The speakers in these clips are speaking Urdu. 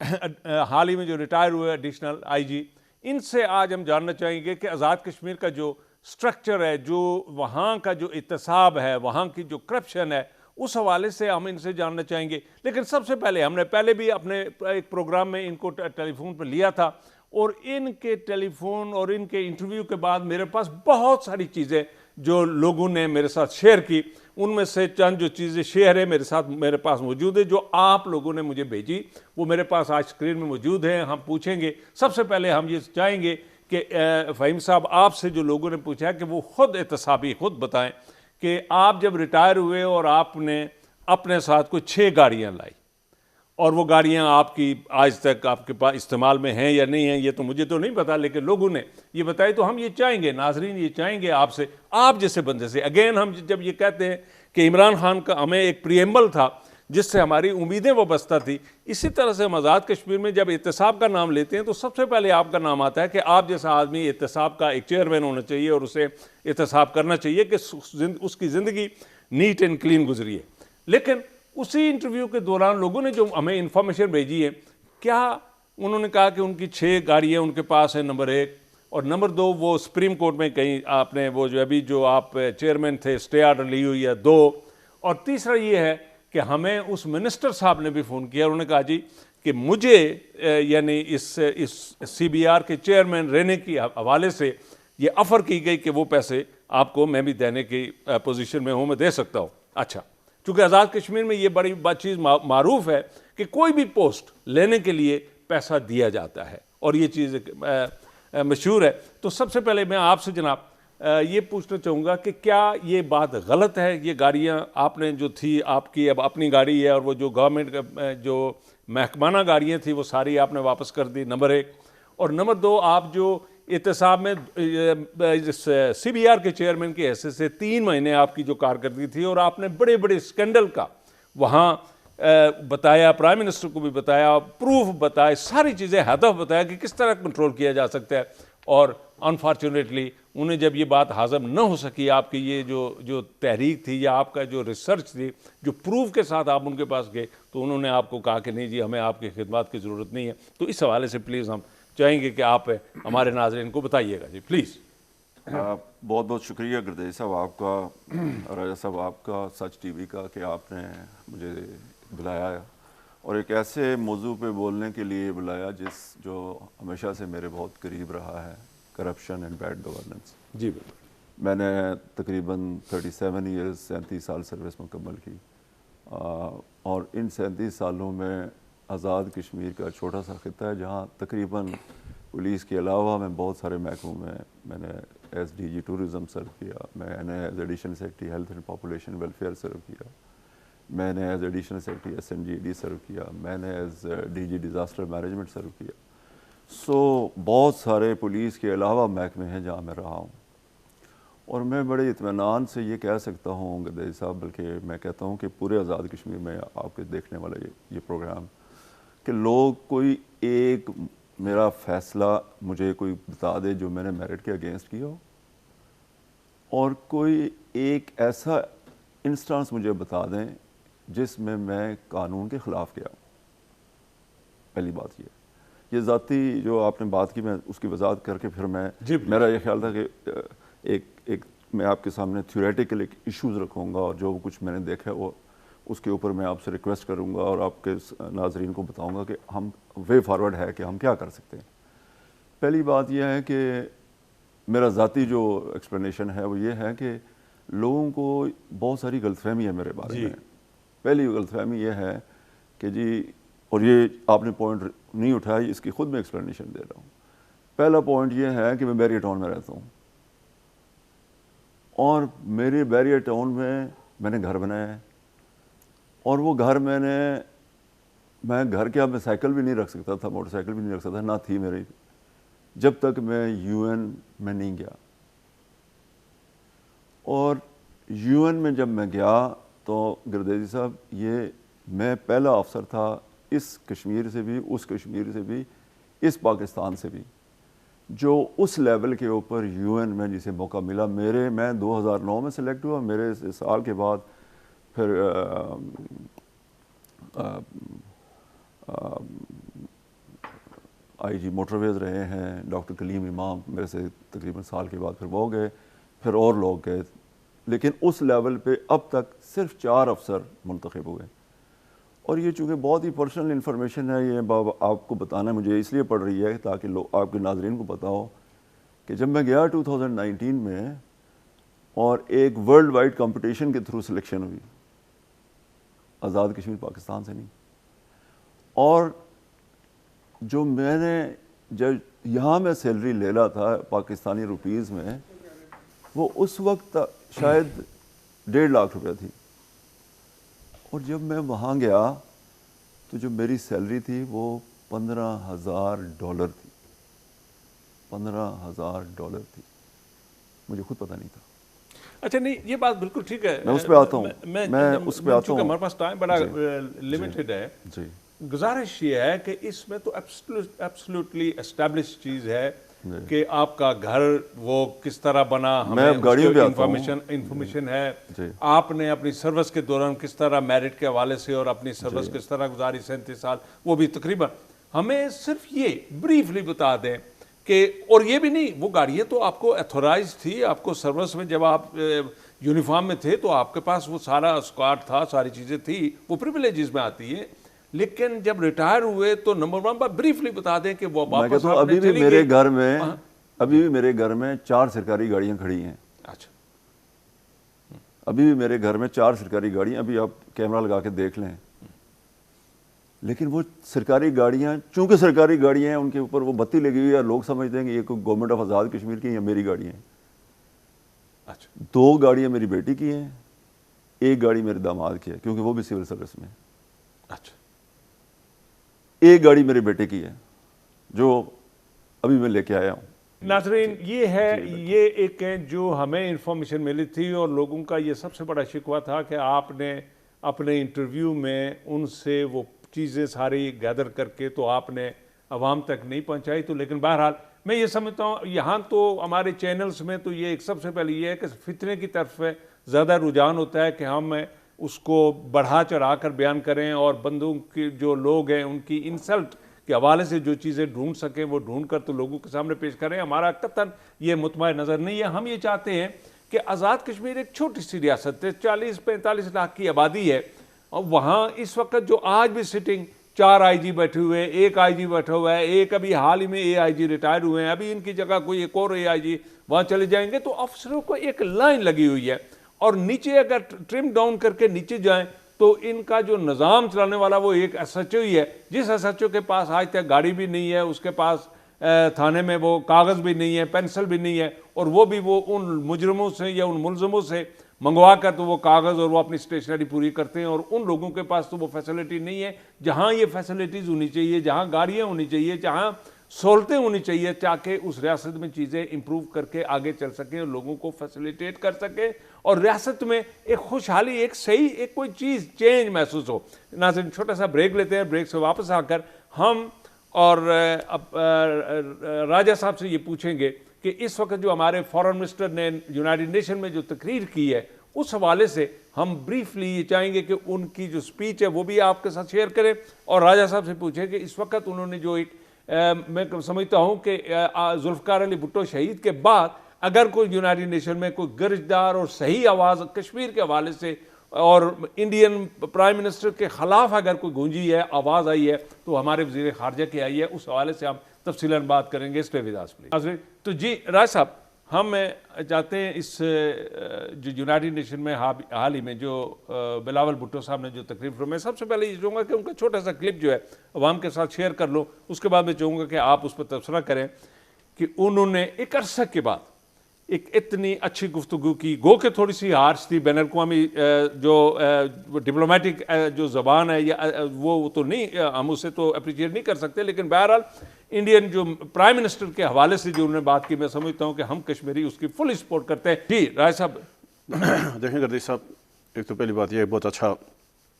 حال ہی میں جو ریٹائر ہوئے ایڈیشنل آئی جی، ان سے آج ہم جاننا چاہیں گے کہ آزاد کشمیر کا جو سٹرکچر ہے، جو وہاں کا جو احتساب ہے، وہاں کی جو کرپشن ہے، اس حوالے سے ہم ان سے جاننا چاہیں گے۔ لیکن سب سے پہلے ہم نے پہلے بھی اپنے ایک پروگرام میں ان کو ٹیلی فون پہ لیا تھا، اور ان کے ٹیلی فون اور ان کے انٹرویو کے بعد میرے پاس بہت ساری چیزیں جو لوگوں نے میرے ساتھ شیئر کی، ان میں سے چند جو چیزیں شیئر ہے میرے پاس موجود ہے، جو آپ لوگوں نے مجھے بھیجی، وہ میرے پاس آج اسکرین میں موجود ہیں، ہم پوچھیں گے۔ سب سے پہلے ہم یہ چاہیں گے کہ فہیم صاحب آپ سے جو لوگوں نے پوچھا کہ وہ خود احتسابی خود بتائیں کہ آپ جب ریٹائر ہوئے اور آپ نے اپنے ساتھ کوئی 6 گاڑیاں لائی، اور وہ گاڑیاں آپ کی آج تک آپ کے پاس استعمال میں ہیں یا نہیں ہیں، یہ تو مجھے تو نہیں پتا، لیکن لوگوں نے یہ بتائی، تو ہم یہ چاہیں گے، ناظرین یہ چاہیں گے آپ سے، آپ جیسے بندے سے، اگین ہم جب یہ کہتے ہیں کہ عمران خان کا ہمیں ایک پریمبل تھا جس سے ہماری امیدیں وابستہ تھی، اسی طرح سے ہم آزاد کشمیر میں جب احتساب کا نام لیتے ہیں تو سب سے پہلے آپ کا نام آتا ہے کہ آپ جیسا آدمی احتساب کا ایک چیئرمین ہونا چاہیے اور اسے احتساب کرنا چاہیے کہ اس کی زندگی نیٹ اینڈ کلین گزری ہے۔ لیکن اسی انٹرویو کے دوران لوگوں نے جو ہمیں انفارمیشن بھیجی ہے، کیا انہوں نے کہا کہ ان کی 6 گاڑیاں ان کے پاس ہیں، نمبر 1، اور نمبر 2 وہ سپریم کورٹ میں کہیں آپ نے وہ جو ابھی جو آپ چیئرمین تھے اسٹے آرڈر لی ہوئی ہے 2، اور تیسرا یہ ہے کہ ہمیں اس منسٹر صاحب نے بھی فون کیا، انہوں نے کہا جی کہ مجھے یعنی اس سی بی آر کے چیئرمین رہنے کی حوالے سے یہ آفر کی گئی کہ وہ پیسے آپ کو میں بھی دینے کی پوزیشن میں ہوں، میں دے سکتا ہوں۔ اچھا، چونکہ آزاد کشمیر میں یہ بڑی بات چیز معروف ہے کہ کوئی بھی پوسٹ لینے کے لیے پیسہ دیا جاتا ہے، اور یہ چیز مشہور ہے۔ تو سب سے پہلے میں آپ سے جناب یہ پوچھنا چاہوں گا کہ کیا یہ بات غلط ہے؟ یہ گاڑیاں آپ نے جو تھی آپ کی اب اپنی گاڑی ہے، اور وہ جو گورنمنٹ جو محکمانہ گاڑیاں تھیں وہ ساری آپ نے واپس کر دی، نمبر 1، اور نمبر 2 آپ جو احتساب میں سی بی آر کے چیئرمین کی حیثیت سے 3 مہینے آپ کی جو کارکردگی تھی، اور آپ نے بڑے بڑے اسکینڈل کا وہاں بتایا، پرائم منسٹر کو بھی بتایا، پروف بتائے، ساری چیزیں ہدف بتایا کہ کس طرح کنٹرول کیا جا سکتا ہے، اور انفارچونیٹلی انہیں جب یہ بات ہضم نہ ہو سکی، آپ کی یہ جو تحریک تھی یا آپ کا جو ریسرچ تھی، جو پروف کے ساتھ آپ ان کے پاس گئے، تو انہوں نے آپ کو کہا کہ نہیں جی ہمیں آپ کی خدمات کی ضرورت نہیں ہے۔ تو اس حوالے سے پلیز ہم چاہیں گے کہ آپ ہمارے ناظرین کو بتائیے گا جی پلیز۔ بہت بہت شکریہ گردیش صاحب آپ کا، راجہ صاحب آپ کا، سچ ٹی وی کا، کہ آپ نے مجھے بلایا اور ایک ایسے موضوع پہ بولنے کے لیے بلایا جو ہمیشہ سے میرے بہت قریب رہا ہے، کرپشن اینڈ بیڈ گورننس۔ جی بالکل۔ میں نے تقریباً 37 ایئرز 37 سال سروس مکمل کی، اور ان 37 سالوں میں آزاد کشمیر کا چھوٹا سا خطہ ہے جہاں تقریباً پولیس کے علاوہ میں بہت سارے محکموں میں نے S D G tourism serve کیا، میں نے as additional secretary health and population welfare serve کیا، میں نے as additional secretary S N G D serve کیا، میں نے as D G disaster management serve کیا۔ سو بہت سارے پولیس کے علاوہ محکمے ہیں جہاں میں رہا ہوں، اور میں بڑے اطمینان سے یہ کہہ سکتا ہوں گردیش صاحب، بلکہ میں کہتا ہوں کہ پورے آزاد کشمیر میں آپ کے دیکھنے والا یہ پروگرام، کہ لوگ کوئی ایک میرا فیصلہ مجھے کوئی بتا دے جو میں نے میرٹ کے اگینسٹ کیا ہو، اور کوئی ایک ایسا انسٹانس مجھے بتا دیں جس میں قانون کے خلاف گیا ہوں۔ پہلی بات یہ ذاتی جو آپ نے بات کی، میں اس کی وضاحت کر کے پھر میرا یہ خیال تھا کہ ایک میں آپ کے سامنے تھیوریٹیکل ایک ایشوز رکھوں گا، اور جو کچھ میں نے دیکھا وہ اس کے اوپر میں آپ سے ریکویسٹ کروں گا اور آپ کے ناظرین کو بتاؤں گا کہ ہم وے فارورڈ ہے کہ ہم کیا کر سکتے ہیں۔ پہلی بات یہ ہے کہ میرا ذاتی جو ایکسپلینیشن ہے وہ یہ ہے کہ لوگوں کو بہت ساری غلط فہمی ہے میرے بارے میں۔ پہلی غلط فہمی یہ ہے کہ جی، اور یہ آپ نے پوائنٹ نہیں اٹھایا، اس کی خود میں ایکسپلینیشن دے رہا ہوں۔ پہلا پوائنٹ یہ ہے کہ میں بیریئر ٹاؤن میں رہتا ہوں، اور میرے بیریئر ٹاؤن میں نے گھر بنایا ہے، اور وہ گھر میں گھر کیا، میں سائیکل بھی نہیں رکھ سکتا تھا، موٹر سائیکل بھی نہیں رکھ سکتا، نہ تھی میری، جب تک میں یو این میں نہیں گیا۔ اور یو این میں جب میں گیا تو گردیشی صاحب، یہ میں پہلا افسر تھا اس کشمیر سے بھی، اس کشمیر سے بھی، اس پاکستان سے بھی، جو اس لیول کے اوپر یو این میں جسے موقع ملا۔ میں 2009 میں سلیکٹ ہوا، میرے سال کے بعد پھر آئی جی موٹر ویز رہے ہیں، ڈاکٹر کلیم امام میرے سے تقریباً سال کے بعد پھر وہ گئے، پھر اور لوگ گئے، لیکن اس لیول پہ اب تک صرف 4 افسر منتخب ہوئے. اور یہ چونکہ بہت ہی پرسنل انفارمیشن ہے، یہ آپ کو بتانا مجھے اس لیے پڑ رہی ہے تاکہ آپ کے ناظرین کو پتہ ہو کہ جب میں گیا 2019 میں اور ایک ورلڈ وائڈ کمپٹیشن کے تھرو سلیکشن ہوئی، آزاد کشمیر پاکستان سے نہیں، اور جو میں نے جب یہاں میں سیلری لے رہا تھا پاکستانی روپیز میں، وہ اس وقت شاید 1.5 لاکھ روپے تھی. اور جب میں وہاں گیا تو جو میری سیلری تھی وہ $15,000 تھی. $15,000 تھی. مجھے خود پتہ نہیں تھا. اچھا نہیں، یہ بات بالکل ٹھیک ہے. میں اس پہ آتا ہوں. میں اس پہ آتا چونکہ ہوں. ہمارے پاس ٹائم بڑا لمیٹڈ ہے. جی. گزارش یہ ہے کہ اس میں تو ایبسلیوٹلی اسٹیبلش چیز ہے کہ آپ کا گھر وہ کس طرح بنا، ہمیں انفارمیشن ہے. آپ نے اپنی سروس کے دوران کس طرح میرٹ کے حوالے سے اور اپنی سروس کس طرح گزاری 37 سال، وہ بھی تقریباً ہمیں صرف یہ بریفلی بتا دیں کہ، اور یہ بھی نہیں، وہ گاڑیاں تو آپ کو ایتھورائز تھی، آپ کو سروس میں جب آپ یونیفارم میں تھے تو آپ کے پاس وہ سارا اسکواڈ تھا، ساری چیزیں تھی، وہ پریویلیجز میں آتی ہیں. لیکن جب ریٹائر ہوئے تو نمبر 1 بات بریفلی بتا دیں کہ وہ واپس ابھی بھی میرے گھر میں 4 سرکاری گاڑیاں کھڑی ہیں. اچھا. ابھی بھی میرے گھر میں 4 سرکاری گاڑیاں، ابھی آپ کیمرہ لگا کے دیکھ لیں. لیکن وہ سرکاری گاڑیاں چونکہ سرکاری گاڑیاں ہیں، ان کے اوپر وہ بتی لگی ہوئی ہے، لوگ سمجھتے ہیں کہ یہ کوئی گورنمنٹ آف آزاد کشمیر کی یا میری گاڑیاں ہیں. اچھا. 2 گاڑیاں میری بیٹی کی ہیں، 1 گاڑی میرے داماد کی ہے کیونکہ وہ بھی سول سروس میں. اچھا. 1 گاڑی میرے بیٹے کی ہے جو ابھی میں لے کے آیا ہوں. ناظرین، یہ ہے، یہ ایک جو ہمیں انفارمیشن ملی تھی، اور لوگوں کا یہ سب سے بڑا شکوہ تھا کہ آپ نے اپنے انٹرویو میں ان سے وہ چیزیں ساری گیدر کر کے تو آپ نے عوام تک نہیں پہنچائی. تو لیکن بہرحال میں یہ سمجھتا ہوں یہاں تو ہمارے چینلز میں تو یہ ایک سب سے پہلے یہ ہے کہ فتنے کی طرف زیادہ رجحان ہوتا ہے کہ ہم اس کو بڑھا چڑھا کر بیان کریں، اور بندوں کے جو لوگ ہیں ان کی انسلٹ کے حوالے سے جو چیزیں ڈھونڈ سکیں وہ ڈھونڈ کر تو لوگوں کے سامنے پیش کریں. ہمارا قطعاً یہ مطمئن نظر نہیں ہے. ہم یہ چاہتے ہیں کہ آزاد کشمیر ایک چھوٹی سی ریاست ہے، 40-45 لاکھ کی آبادی ہے، اور وہاں اس وقت جو آج بھی سٹنگ 4 آئی جی بیٹھے ہوئے ہیں، 1 آئی جی بیٹھا ہوا ہے، ایک ابھی حال ہی میں آئی جی ریٹائر ہوئے ہیں، ابھی ان کی جگہ کوئی ایک اور آئی جی وہاں چلے جائیں گے. تو افسروں کو ایک لائن لگی ہوئی ہے، اور نیچے اگر ٹرم ڈاؤن کر کے نیچے جائیں تو ان کا جو نظام چلانے والا وہ ایک ایس ایچ او ہی ہے، جس ایس ایچ او کے پاس آج تک گاڑی بھی نہیں ہے، اس کے پاس تھانے میں وہ کاغذ بھی نہیں ہے، پینسل بھی نہیں ہے، اور وہ بھی وہ ان مجرموں سے یا ان ملزموں سے منگوا کر تو وہ کاغذ اور وہ اپنی اسٹیشنری پوری کرتے ہیں. اور ان لوگوں کے پاس تو وہ فیسلٹی نہیں ہے جہاں یہ فیسلٹیز ہونی چاہیے، جہاں گاڑیاں ہونی چاہیے، جہاں سہولتیں ہونی چاہیے، تاکہ اس ریاست میں چیزیں امپروو کر کے آگے چل سکیں اور لوگوں کو فیسلیٹیٹ کر سکیں، اور ریاست میں ایک خوشحالی، ایک صحیح، ایک کوئی چیز چینج محسوس ہو. ناظرین، چھوٹا سا بریک لیتے ہیں. بریک سے واپس آ کر ہم اور راجہ صاحب سے یہ پوچھیں گے کہ اس وقت جو ہمارے فارن منسٹر نے یونائٹڈ نیشن میں جو تقریر کی ہے، اس حوالے سے ہم بریفلی یہ چاہیں گے کہ ان کی جو سپیچ ہے وہ بھی آپ کے ساتھ شیئر کریں، اور راجہ صاحب سے پوچھیں کہ اس وقت انہوں نے جو ایک میں سمجھتا ہوں کہ ذوالفقار علی بھٹو شہید کے بعد اگر کوئی یونائٹڈ نیشن میں کوئی گرجدار اور صحیح آواز کشمیر کے حوالے سے اور انڈین پرائم منسٹر کے خلاف اگر کوئی گونجی ہے، آواز آئی ہے، تو ہمارے وزیر خارجہ کی آئی ہے. اس حوالے سے ہم تفصیلاً بات کریں گے. Stay with us please. تو جی راج صاحب، ہم چاہتے ہیں اس جو یونائٹڈ نیشن میں حال ہی میں جو بلاول بھٹو صاحب نے جو تقریر فرمائی، میں سب سے پہلے یہ چاہوں گا کہ ان کا چھوٹا سا کلپ جو ہے عوام کے ساتھ شیئر کر لو. اس کے بعد میں چاہوں گا کہ آپ اس پر تبصرہ کریں کہ انہوں نے ایک عرصہ کے بعد ایک اتنی اچھی گفتگو کی، گو کہ تھوڑی سی ہارش تھی، بین الاقوامی جو ڈپلومیٹک جو زبان ہے یا وہ تو نہیں، ہم اسے تو اپریشیٹ نہیں کر سکتے، لیکن بہرحال انڈین جو پرائم منسٹر کے حوالے سے جو انہوں نے بات کی، میں سمجھتا ہوں کہ ہم کشمیری اس کی فلی سپورٹ کرتے ہیں. جی رائے صاحب. دیکھیں گردی صاحب، ایک تو پہلی بات یہ ہے بہت اچھا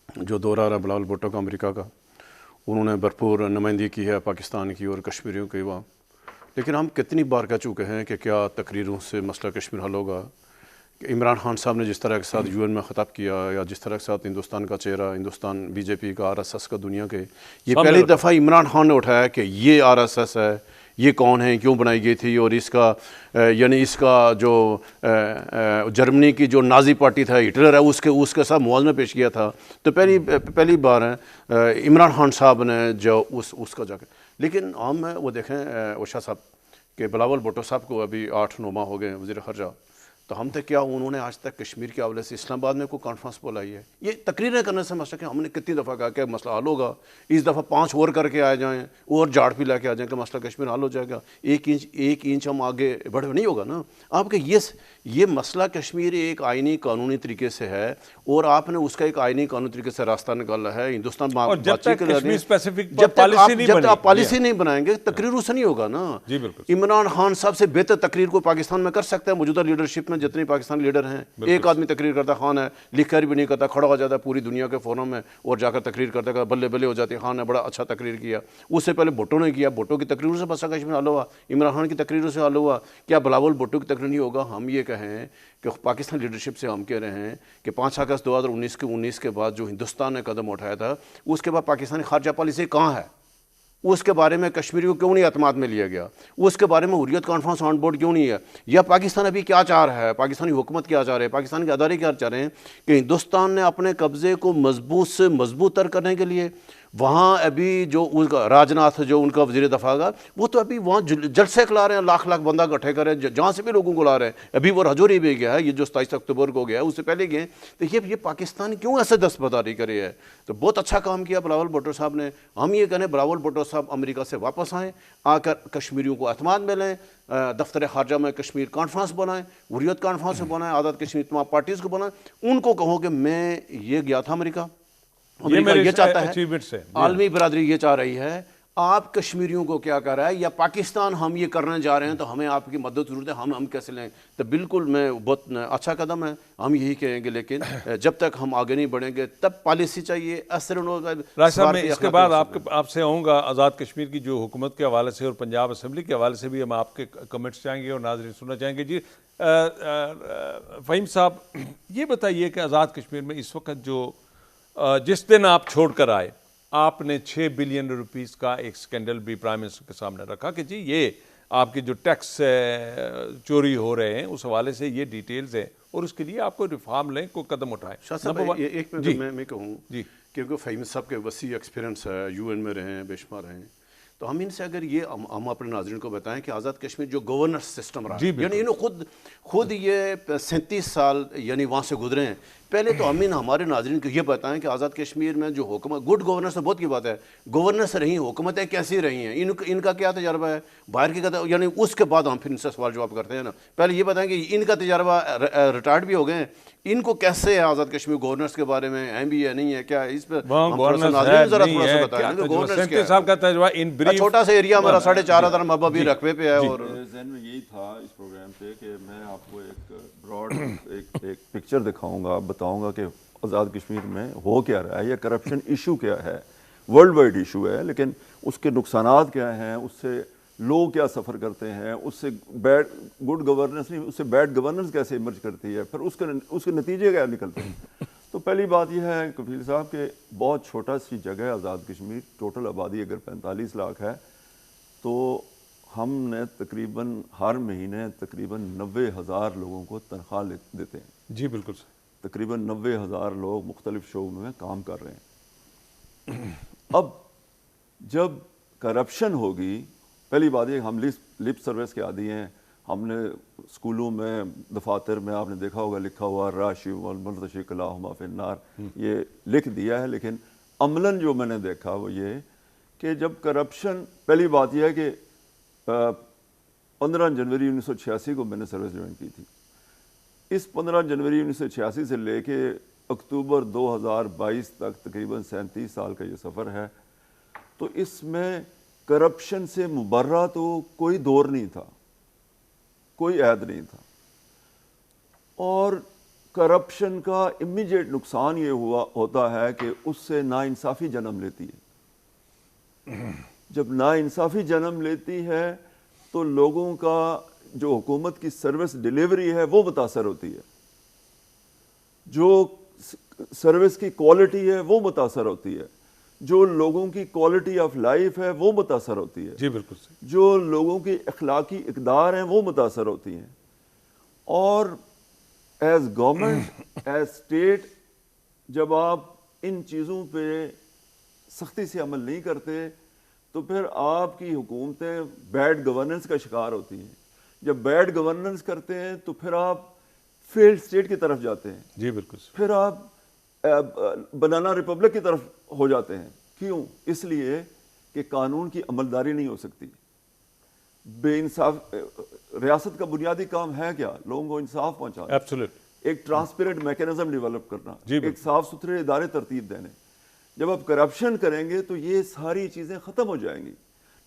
جو دورہ رہا بلاول بھٹو کا امریکہ کا، انہوں نے بھرپور نمائندگی کی ہے پاکستان کی اور کشمیریوں کی وہاں. لیکن ہم کتنی بار کہہ چکے ہیں کہ کیا تقریروں سے مسئلہ کشمیر حل ہوگا؟ کہ عمران خان صاحب نے جس طرح کے ساتھ UN میں خطاب کیا یا جس طرح کے ساتھ ہندوستان کا چہرہ، ہندوستان BJP کا RSS کا دنیا کے، یہ پہلی دفعہ عمران خان نے اٹھایا کہ یہ RSS ہے، یہ کون ہے، کیوں بنائی گئی تھی، اور اس کا یعنی اس کا جو جرمنی کی جو نازی پارٹی تھا، ہٹلر ہے، اس کے ساتھ موازنہ پیش کیا تھا. تو پہلی بار ہے عمران خان صاحب نے جو اس کا جا کے. لیکن عام میں وہ دیکھیں اوشا صاحب کہ بلاول بھٹو صاحب کو ابھی 8-9 ماہ ہو گئے وزیر خارجہ، تو ہم تک کیا انہوں نے آج تک کشمیر کے حوالے سے اسلام آباد میں کوئی کانفرنس بلائی ہے؟ یہ تقریریں کرنے سے مسئلہ کہ ہم نے کتنی دفعہ کہا کہ مسئلہ حل ہوگا، اس دفعہ 5 اور کر کے آ جائیں اور جھاڑ بھی لے کے آ جائیں کہ مسئلہ کشمیر حل ہو جائے گا. ایک انچ ہم آگے بڑھے نہیں ہوگا نا. آپ کہ یہ مسئلہ کشمیر ایک آئینی قانونی طریقے سے ہے اور آپ نے اس کا ایک آئینی قانونی طریقے سے راستہ نکالا ہے. ہندوستان جب تک آپ پالیسی نہیں بنائیں گے تقریر سے نہیں ہوگا نا. عمران خان صاحب سے بہتر تقریر کو پاکستان میں کر سکتا ہے موجودہ لیڈرشپ میں جتنے پاکستانی لیڈر ہیں. ایک آدمی تقریر کرتا خان ہے، لکھ کر بھی نہیں کرتا، کھڑا ہو جاتا ہے پوری دنیا کے فورم میں اور جا کر تقریر کرتا ہے، بلے بلے ہو جاتی ہے، خان نے بڑا اچھا تقریر کیا. اس سے پہلے بھٹو نے کیا، بھٹو کی تقریروں سے مسئلہ کشمیر حل ہوا، عمران خان کی تقریروں سے حل ہوا. کیا بلاول بھٹو کی تقریر نہیں ہوگا؟ ہم یہ کہیں کہ پاکستان لیڈرشپ سے ہم کہہ رہے ہیں کہ 5 اگست 2019 کے بعد جو ہندوستان نے قدم اٹھایا تھا، اس کے بعد پاکستانی خارجہ پالیسی کہاں ہے؟ اس کے بارے میں کشمیری کو کیوں نہیں اعتماد میں لیا گیا؟ اس کے بارے میں حریت کانفرنس آن بورڈ کیوں نہیں ہے؟ یا پاکستان ابھی کیا چاہ رہا ہے؟ پاکستانی حکومت کیا چاہ رہے ہیں؟ پاکستان کے ادارے کیا چاہ رہے ہیں کہ ہندوستان نے اپنے قبضے کو مضبوط سے مضبوط تر کرنے کے لیے وہاں ابھی جو ان کا راجناتھ جو ان کا وزیر دفاع کا، وہ تو ابھی وہاں جلسے کھلا رہے ہیں، لاکھ بندہ اکٹھے کر رہے ہیں، جہاں سے بھی لوگوں کو لا رہے ہیں. ابھی وہ رجوری بھی گیا ہے، یہ جو 27 اکتوبر کو گیا ہے، اس سے پہلے گئے. تو یہ پاکستان کیوں ایسے دستبرداری کرے ہے؟ تو بہت اچھا کام کیا بلاول بھٹو صاحب نے. ہم یہ کہنے بلاول بھٹو صاحب امریکہ سے واپس آئیں، آ کر کشمیریوں کو اعتماد میں لیں، دفتر خارجہ میں کشمیر کانفرنس بنائیں، حریت کانفرنس بنائیں، آزاد کشمیر تمام پارٹیز کو بنائیں. ان کو کہو کہ میں یہ گیا تھا امریکہ یہ چاہتا ہے، عالمی برادری یہ چاہ رہی ہے، آپ کشمیریوں کو کیا کر رہا ہے، یا پاکستان ہم یہ کرنے جا رہے ہیں تو ہمیں آپ کی مدد ضرورت ہے، ہم کیسے لیں؟ تو بالکل میں بہت اچھا قدم ہے، ہم یہی کہیں گے. لیکن جب تک ہم آگے نہیں بڑھیں گے تب پالیسی چاہیے. راج صاحب میں اس کے بعد آپ سے آؤں گا آزاد کشمیر کی جو حکومت کے حوالے سے اور پنجاب اسمبلی کے حوالے سے بھی ہم آپ کے کمنٹس چاہیں گے اور ناظرین سننا چاہیں گے. جی فہیم صاحب یہ بتائیے کہ آزاد کشمیر میں اس وقت جو جس دن آپ چھوڑ کر آئے آپ نے 6 بلین روپیز کا ایک سکینڈل بھی پرائم منسٹر کے سامنے رکھا کہ جی یہ آپ کی جو ٹیکس چوری ہو رہے ہیں اس حوالے سے یہ ڈیٹیلز ہیں اور اس کے لیے آپ کو ریفارم لیں، کوئی قدم اٹھائیں. شاہ صاحب ایک میں کہوں کیونکہ فہیم صاحب کے وسیع ایکسپیرینس ہے، UN میں رہے ہیں، بے شمار رہے ہیں، تو ہم ان سے اگر یہ ہم اپنے ناظرین کو بتائیں کہ آزاد کشمیر جو گورننس سسٹم رہا ہے، یعنی انہوں خود یہ 37 سال یعنی وہاں سے گزرے ہیں. پہلے تو ہم ہمارے ناظرین کو یہ بتائیں کہ آزاد کشمیر میں جو حکومت گڈ گورننس سے بہت کی بات ہے، گورننس رہی حکومتیں کیسی رہی ہیں، ان کا کیا تجربہ ہے باہر کی کہتا، یعنی اس کے بعد ہم پھر ان سے سوال جواب کرتے ہیں نا. پہلے یہ بتائیں کہ ان کا تجربہ ریٹائرڈ بھی ہو گئے ہیں، ان کو کیسے ہے آزاد کشمیر گورننس کے بارے میں اہم بھی ہے نہیں ہے کیا؟ اس پہ چھوٹا سا ایریا ہمارا 4,500 مربع بھی رقبے پہ ہے. اور ذہن میں یہی تھا اس پروگرام پہ کہ میں آپ کو ایک براڈ ایک پکچر دکھاؤں گا، بتاؤں گا کہ آزاد کشمیر میں ہو کیا رہا ہے، یہ کرپشن ایشو کیا ہے، ورلڈ وائڈ ایشو ہے، لیکن اس کے نقصانات کیا ہیں، اس سے لوگ کیا سفر کرتے ہیں، اس سے گڈ گورننس نہیں، اس سے بیڈ گورننس کیسے ایمرج کرتی ہے، پھر اس کے نتیجے کیا نکلتے ہیں. تو پہلی بات یہ ہے کفیل صاحب کہ بہت چھوٹا سی جگہ ہے آزاد کشمیر، ٹوٹل آبادی اگر 45 لاکھ ہے تو ہم نے تقریباً ہر مہینے تقریباً 90,000 لوگوں کو تنخواہ دیتے ہیں. جی بالکل تقریباً 90,000 لوگ مختلف شعبوں میں کام کر رہے ہیں. اب جب کرپشن ہوگی، پہلی بات یہ ہم لپ سروس کے عادی ہیں. ہم نے اسکولوں میں دفاتر میں آپ نے دیکھا ہوگا لکھا ہوا راشی والمرتشی کلاہما فی النار، یہ لکھ دیا ہے، لیکن عملاً جو میں نے دیکھا وہ یہ کہ جب کرپشن، پہلی بات یہ ہے کہ 15 جنوری 1986 کو میں نے سروس جوائن کی تھی. اس 15 جنوری 1986 سے لے کے اکتوبر 2022 تک تقریباً 37 سال کا یہ سفر ہے. تو اس میں کرپشن سے مبرہ تو کوئی دور نہیں تھا، کوئی عہد نہیں تھا. اور کرپشن کا امیجیٹ نقصان یہ ہوتا ہے کہ اس سے ناانصافی جنم لیتی ہے. جب ناانصافی جنم لیتی ہے تو لوگوں کا جو حکومت کی سروس ڈیلیوری ہے وہ متاثر ہوتی ہے. جو سروس کی کوالٹی ہے وہ متاثر ہوتی ہے, جو لوگوں کی کوالٹی آف لائف ہے وہ متاثر ہوتی ہے, جی بالکل, جو لوگوں کی اخلاقی اقدار ہیں وہ متاثر ہوتی ہیں. اور ایز گورنمنٹ, ایز اسٹیٹ, جب آپ ان چیزوں پہ سختی سے عمل نہیں کرتے تو پھر آپ کی حکومتیں بیڈ گورننس کا شکار ہوتی ہیں. جب بیڈ گورننس کرتے ہیں تو پھر آپ فیلڈ اسٹیٹ کی طرف جاتے ہیں. جی بالکل, پھر آپ بنانا ریپبلک کی طرف ہو جاتے ہیں. کیوں؟ اس لیے کہ قانون کی عملداری نہیں ہو سکتی. بے انصاف, ریاست کا بنیادی کام ہے کیا؟ لوگوں کو انصاف پہنچانا, ایبسولوٹ, ایک ٹرانسپیرنٹ میکینزم ڈیولپ کرنا, جی ایک صاف ستھرے ادارے ترتیب دینے. جب آپ کرپشن کریں گے تو یہ ساری چیزیں ختم ہو جائیں گی.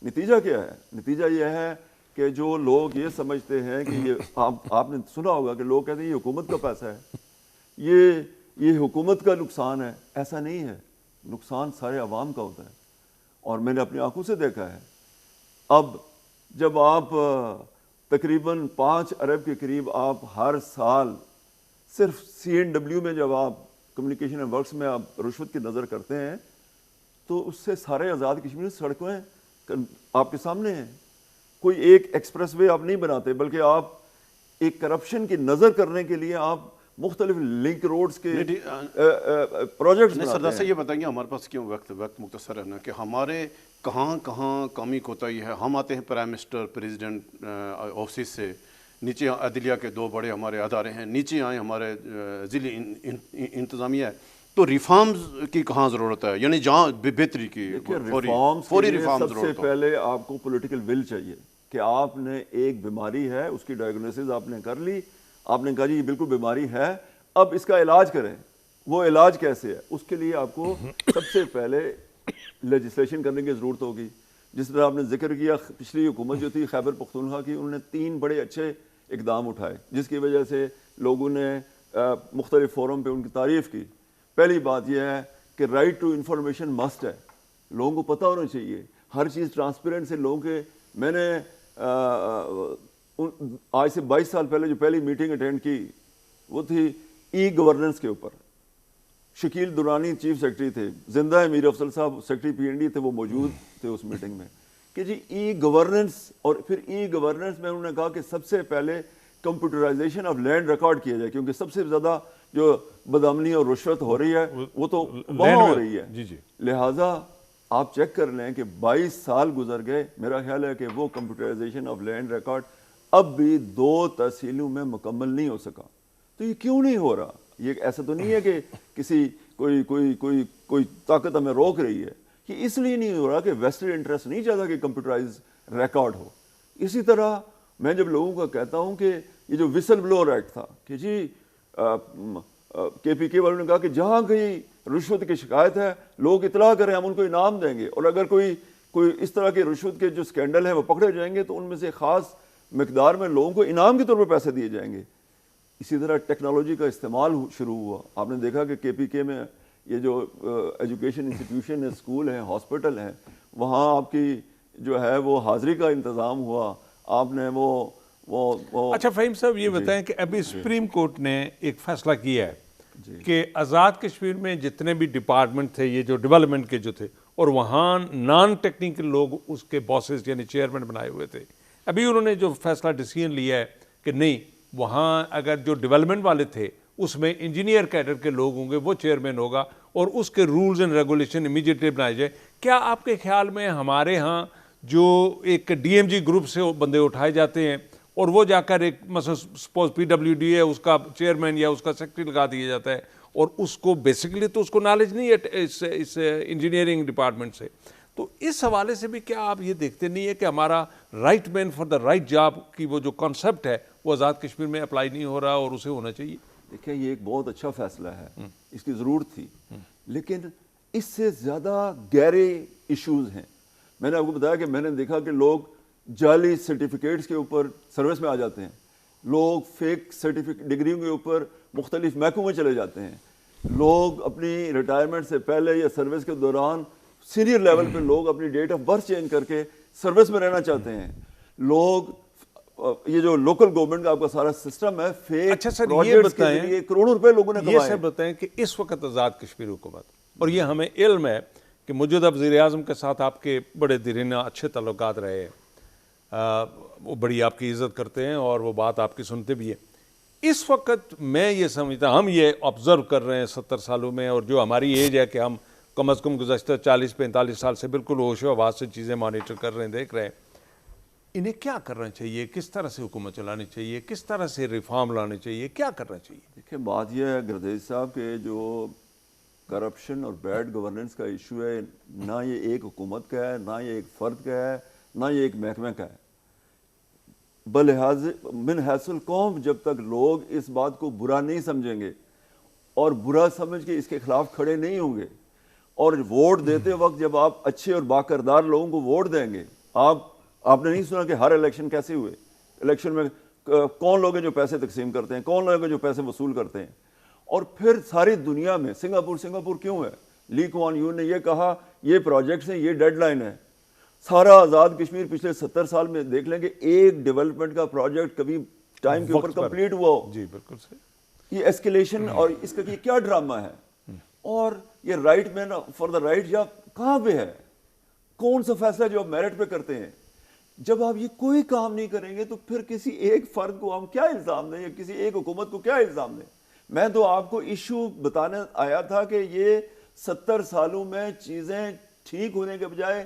نتیجہ کیا ہے؟ نتیجہ یہ ہے کہ جو لوگ یہ سمجھتے ہیں کہ یہ آپ نے سنا ہوگا کہ لوگ کہتے ہیں یہ حکومت کا پیسہ ہے, یہ حکومت کا نقصان ہے. ایسا نہیں ہے, نقصان سارے عوام کا ہوتا ہے. اور میں نے اپنی آنکھوں سے دیکھا ہے. اب جب آپ تقریباً 5 ارب کے قریب آپ ہر سال صرف CNW میں جب آپ کمیونیکیشن اینڈ ورکس میں آپ رشوت کی نظر کرتے ہیں تو اس سے سارے آزاد کشمیر سڑکیں آپ کے سامنے ہیں. کوئی ایک ایکسپریس وے آپ نہیں بناتے, بلکہ آپ ایک کرپشن کی نظر کرنے کے لیے آپ مختلف لنک روڈز کے پروجیکٹس بناتے ہیں. سردار صاحب یہ بتائیں گے, ہمارے پاس کیوں وقت مختصر ہے نا, کہ ہمارے کہاں کمی کوتاہی ہے. ہم آتے ہیں پرائم منسٹر پریزیڈنٹ آفس سے, نیچے عدلیہ کے 2 بڑے ہمارے ادارے ہیں, نیچے آئے ہمارے ضلعی انتظامیہ ہے, تو ریفارمز کی کہاں ضرورت ہے؟ یعنی جہاں بہتری کی فوری ریفارم سب سے پہلے آپ کو پولیٹیکل ول چاہیے کہ آپ نے ایک بیماری ہے, اس کی ڈائگنوسس آپ نے کر لی, آپ نے کہا جی یہ بالکل بیماری ہے, اب اس کا علاج کریں. وہ علاج کیسے ہے؟ اس کے لیے آپ کو سب سے پہلے لیجسلیشن کرنے کی ضرورت ہوگی. جس طرح آپ نے ذکر کیا, پچھلی حکومت جو تھی خیبر پختونخوا کی, انہوں نے 3 بڑے اچھے اقدام اٹھائے جس کی وجہ سے لوگوں نے مختلف فورم پہ ان کی تعریف کی. پہلی بات یہ ہے کہ رائٹ ٹو انفارمیشن مسٹ ہے, لوگوں کو پتہ ہونا چاہیے ہر چیز ٹرانسپیرنٹ سے. لوگوں کے, میں نے آج سے 22 سال پہلے جو پہلی میٹنگ اٹینڈ کی وہ تھی ای گورننس کے اوپر. شکیل درانی چیف سیکرٹری تھے, زندہ ہے میر افضل صاحب سیکرٹری PND تھے, وہ موجود تھے اس میٹنگ میں, کہ جی ای گورننس. اور پھر ای گورننس میں انہوں نے کہا کہ سب سے پہلے کمپیوٹرائزیشن آف لینڈ ریکارڈ کیا جائے, کیونکہ سب سے زیادہ جو بدامنی اور رشوت ہو رہی ہے وہ تو وہاں ہو رہی ہے. جی جی, لہٰذا آپ چیک کر لیں کہ 22 سال گزر گئے, میرا خیال ہے کہ وہ کمپیوٹرائزیشن آف لینڈ ریکارڈ اب بھی 2 تحصیلوں میں مکمل نہیں ہو سکا. تو یہ کیوں نہیں ہو رہا؟ یہ ایسا تو نہیں ہے کہ کسی کوئی طاقت ہمیں روک رہی ہے. یہ اس لیے نہیں ہو رہا کہ ویسٹڈ انٹرسٹ نہیں چاہتا کہ کمپیوٹرائز ریکارڈ ہو. اسی طرح میں جب لوگوں کو کہتا ہوں کہ یہ جو وسل بلور ایکٹ تھا, کہ جی KPK والوں نے کہا کہ جہاں کہیں رشوت کی شکایت ہے لوگ اطلاع کریں, ہم ان کو انعام دیں گے, اور اگر کوئی اس طرح کے رشوت کے جو اسکینڈل ہیں وہ پکڑے جائیں گے تو ان میں سے خاص مقدار میں لوگوں کو انعام کے طور پر پیسے دیے جائیں گے. اسی طرح ٹیکنالوجی کا استعمال شروع ہوا. آپ نے دیکھا کہ KPK میں یہ جو ایجوکیشن انسٹیٹیوشن ہے, اسکول ہیں, ہاسپٹل ہیں, وہاں آپ کی جو ہے وہ حاضری کا انتظام ہوا. آپ نے وہ اچھا فہیم صاحب یہ بتائیں کہ ابھی سپریم کورٹ نے ایک فیصلہ کیا ہے کہ آزاد کشمیر میں جتنے بھی ڈپارٹمنٹ تھے, یہ جو ڈیولپمنٹ کے جو تھے, اور وہاں نان ٹیکنیکل لوگ اس کے باسز یعنی چیئرمین بنائے ہوئے تھے, ابھی انہوں نے جو فیصلہ ڈیسیژن لیا ہے کہ نہیں, وہاں اگر جو ڈیولپمنٹ والے تھے اس میں انجینئر کیڈر کے لوگ ہوں گے, وہ چیئرمین ہوگا, اور اس کے رولز اینڈ ریگولیشن امیڈیٹلی بنائے جائے. کیا آپ کے خیال میں ہمارے ہاں جو ایک DMG گروپ سے بندے اٹھائے جاتے ہیں اور وہ جا کر ایک مثلا سپوز PWD ہے, اس کا چیئرمین یا اس کا سیکرٹری لگا دیا جاتا ہے, اور اس کو بیسیکلی تو اس کو نالج نہیں ہے اس انجینئرنگ ڈپارٹمنٹ سے, تو اس حوالے سے بھی کیا آپ یہ دیکھتے نہیں ہے کہ ہمارا right man for the right job کی وہ جو کانسیپٹ ہے وہ آزاد کشمیر میں اپلائی نہیں ہو رہا اور اسے ہونا چاہیے؟ دیکھیں یہ ایک بہت اچھا فیصلہ ہے, اس کی ضرورت تھی, لیکن اس سے زیادہ گہرے ایشوز ہیں. میں نے آپ کو بتایا کہ میں نے دیکھا کہ لوگ جعلی سرٹیفکیٹس کے اوپر سروس میں آ جاتے ہیں, لوگ فیک سرٹیفکیٹ ڈگریوں کے اوپر مختلف محکموں میں چلے جاتے ہیں, لوگ اپنی ریٹائرمنٹ سے پہلے یا سروس کے دوران سینئر لیول پہ لوگ اپنی ڈیٹ آف برتھ چینج کر کے سروس میں رہنا چاہتے ہیں, لوگ یہ جو لوکل گورنمنٹ کا آپ کا سارا سسٹم ہے فیک اچھا سر، یہ پروجیکٹس کے بتائیں ذریعے کروڑوں روپے لوگوں نے یہ کمائے سر بتائیں کہ اس وقت آزاد کشمیر حکومت، اور یہ ہمیں علم ہے کہ موجودہ وزیر اعظم کے ساتھ آپ کے بڑے دیرینہ اچھے تعلقات رہے ہیں، وہ بڑی آپ کی عزت کرتے ہیں اور وہ بات آپ کی سنتے بھی ہیں. اس وقت میں یہ سمجھتا، ہم یہ آبزرو کر رہے ہیں 70 سالوں میں، اور جو ہماری ایج ہے کہ ہم کم از کم گزشتہ 40-45 سال سے بالکل ہوش و حواس سے چیزیں مانیٹر کر رہے ہیں، دیکھ رہے ہیں، انہیں کیا کرنا چاہیے، کس طرح سے حکومت چلانی چاہیے، کس طرح سے ریفارم لانے چاہیے، کیا کرنا چاہیے؟ دیکھیں بات یہ ہے گردیش صاحب کہ جو کرپشن اور بیڈ گورننس کا ایشو ہے، نہ یہ ایک حکومت کا ہے، نہ یہ ایک فرد کا ہے، نہ یہ ایک محکمہ کا ہے. من حیث القوم جب تک لوگ اس بات کو برا نہیں سمجھیں گے اور برا سمجھ کے اس کے خلاف کھڑے نہیں ہوں گے، اور ووٹ دیتے وقت جب آپ اچھے اور باکردار لوگوں کو ووٹ دیں گے، آپ نے نہیں سنا کہ ہر الیکشن کیسے ہوئے، الیکشن میں کون لوگ ہیں جو پیسے تقسیم کرتے ہیں، کون لوگ ہیں جو پیسے وصول کرتے ہیں. اور پھر ساری دنیا میں سنگاپور کیوں ہے؟ لی کوان یو نے یہ کہا یہ پروجیکٹس ہیں، یہ ڈیڈ لائن ہے. سارا آزاد کشمیر پچھلے 70 سال میں دیکھ لیں کہ ایک ڈیولپمنٹ کا پروجیکٹ کبھی ٹائم کے اوپر کمپلیٹ ہوا ہو. جی بالکل صحیح. یہ ایسکیلیشن اور اس کا یہ کیا ڈرامہ ہے؟ اور یہ right man for the right یا کہاں پہ ہے؟ کون سا فیصلہ جو آپ میرٹ پہ کرتے ہیں؟ جب آپ یہ کوئی کام نہیں کریں گے تو پھر کسی ایک فرد کو ہم کیا الزام دیں یا کسی ایک حکومت کو کیا الزام دیں؟ میں تو آپ کو ایشو بتانے آیا تھا کہ یہ 70 سالوں میں چیزیں ٹھیک ہونے کے بجائے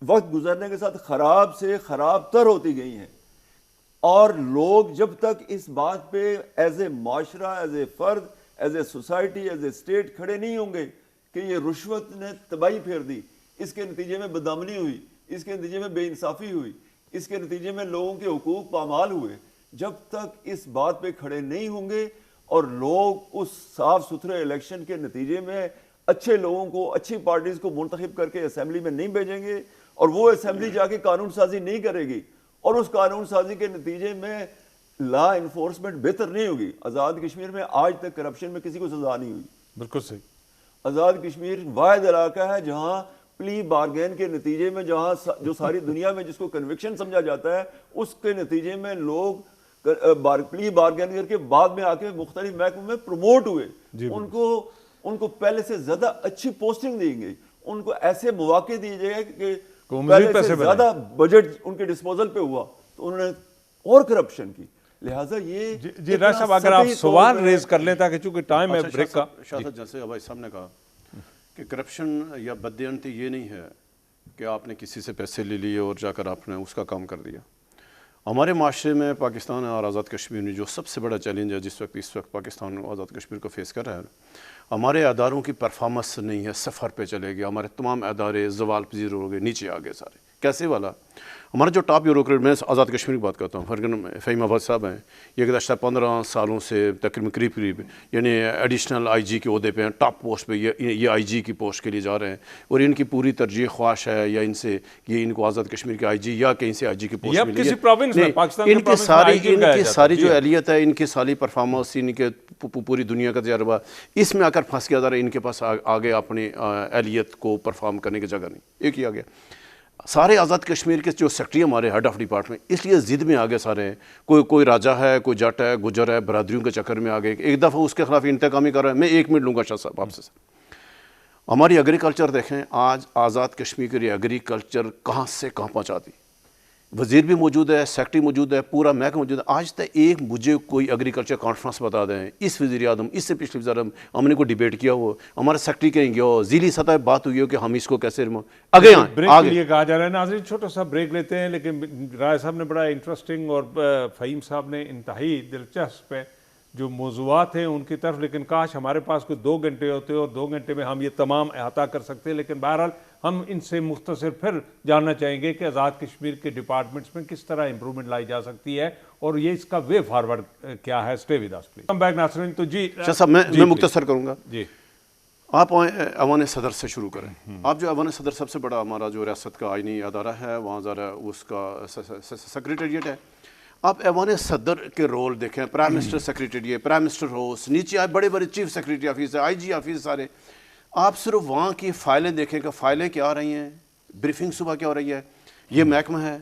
وقت گزرنے کے ساتھ خراب سے خراب تر ہوتی گئی ہیں، اور لوگ جب تک اس بات پہ ایز اے معاشرہ، ایز اے فرد، as a society, as a state کھڑے نہیں ہوں گے کہ یہ رشوت نے تباہی پھیر دی، اس کے نتیجے میں بدامنی ہوئی، اس کے نتیجے میں بے انصافی ہوئی، اس کے نتیجے میں لوگوں کے حقوق پامال ہوئے، جب تک اس بات پہ کھڑے نہیں ہوں گے اور لوگ اس صاف ستھرے الیکشن کے نتیجے میں اچھے لوگوں کو، اچھی پارٹیز کو منتخب کر کے اسمبلی میں نہیں بھیجیں گے، اور وہ اسمبلی جا کے قانون سازی نہیں کرے گی، اور اس قانون سازی کے نتیجے میں لا انفورسمنٹ بہتر نہیں ہوگی. آزاد کشمیر میں آج تک کرپشن میں کسی کو سزا نہیں ہوئی. بالکل صحیح. آزاد کشمیر واحد علاقہ ہے جہاں پلی بارگین کے نتیجے میں، جہاں جو ساری دنیا میں جس کو کنوکشن سمجھا جاتا ہے، اس کے نتیجے میں لوگ پلی بارگین کر کے بعد میں آ کے مختلف محکموں میں پروموٹ ہوئے. ان کو پہلے سے زیادہ اچھی پوسٹنگ دی گئی، ان کو ایسے مواقع دیے گئے کہ پہلے سے زیادہ بجٹ ان کے ڈسپوزل پہ ہوا، تو انہوں نے اور کرپشن کی. لہٰذا یہ جی راج صاحب اگر آپ سوال ریز کر لیں تاکہ چونکہ ٹائم ہے بریک کا. شاہ صاحب جیسے بھائی صاحب نے کہا کہ کرپشن یا بددیانتی یہ نہیں ہے کہ آپ نے کسی سے پیسے لے لیے اور جا کر آپ نے اس کا کام کر دیا. ہمارے معاشرے میں پاکستان اور آزاد کشمیر میں جو سب سے بڑا چیلنج ہے اس وقت پاکستان آزاد کشمیر کو فیس کر رہا ہے، ہمارے اداروں کی پرفارمنس نہیں ہے، صفر پہ چلے گئے. ہمارے تمام ادارے زوال پذیر ہو گئے، نیچے آ گئے سارے. کیسے والا؟ ہمارا جو ٹاپ بیوروکریٹ، میں آزاد کشمیر کی بات کرتا ہوں، فہیم آباد صاحب ہیں، یہ گزشتہ 15 سالوں سے تقریباً قریب یعنی ایڈیشنل آئی جی کے عہدے پہ ہیں، ٹاپ پوسٹ پہ، یہ آئی جی کی پوسٹ کے لیے جا رہے ہیں، اور ان کی پوری ترجیح خواہش ہے یا ان کو آزاد کشمیر کے آئی جی یا کہیں سے آئی جی کی پوسٹ ملی ہے. ان کی ساری جو اہلیت ہے، ان کی ساری پرفارمنس، ان کے پوری دنیا کا تجربہ، اس میں آ کر پھنس گیا. ان کے پاس آگے اپنی اہلیت کو پرفارم کرنے کی جگہ نہیں. ایک ہی آ گیا. سارے آزاد کشمیر کے جو سیکٹری ہمارے ہیڈ آف ڈپارٹمنٹ اس لیے ضد میں آگے سارے ہیں. کوئی راجہ ہے، کوئی جٹ ہے، گجر ہے، برادریوں کے چکر میں آگے ایک دفعہ اس کے خلاف انتقامی کر رہا ہے. میں 1 منٹ لوں گا شاہ صاحب آپ سے. ہماری ایگریکلچر دیکھیں، آج آزاد کشمیر کے لیے ایگریکلچر کہاں سے کہاں پہنچا دی. وزیر بھی موجود ہے، سیکٹری موجود ہے، پورا محکمہ موجود ہے. آج تک ایک مجھے کوئی ایگریکلچر کانفرنس بتا دیں، اس وزیر اعظم، اس سے پچھلے وزیر اعظم ہم نے کوئی ڈیبیٹ کیا ہو، ہمارا سیکٹری کہیں گیا ہو، ذیلی سطح بات ہوئی ہو کہ ہم اس کو کیسے بریک کے لیے کہا جا رہا ہے. ناظرین چھوٹا سا بریک لیتے ہیں، لیکن راج صاحب نے بڑا انٹرسٹنگ اور فہیم صاحب نے انتہائی دلچسپ جو موضوعات ہیں ان کی طرف، لیکن کاش ہمارے پاس کوئی 2 گھنٹے ہوتے اور 2 گھنٹے میں ہم یہ تمام احاطہ کر سکتے. لیکن بہرحال ہم ان سے مختصر پھر جاننا چاہیں گے کہ آزاد کشمیر کے ڈپارٹمنٹس میں کس طرح امپرومنٹ لائی جا سکتی ہے اور یہ اس کا وے فارورڈ کیا ہے. Stay with us please. Come back ناظرین. تو جی شاہ صاحب میں مختصر کروں گا. جی آپ ایوان صدر سے شروع کریں. آپ جو ایوان صدر سب سے بڑا ہمارا جو ریاست کا آئینی ادارہ ہے، وہاں ذرا اس کا سیکریٹریٹ ہے. آپ ایوان صدر کے رول دیکھیں، prime minister secretariat, prime minister house, نیچے آئے بڑے بڑے چیف سیکریٹری آفس ہے، آئی جی آفس سارے. آپ صرف وہاں کی فائلیں دیکھیں کہ فائلیں کیا آ رہی ہیں، بریفنگ صبح کیا ہو رہی ہے. یہ محکمہ ہے،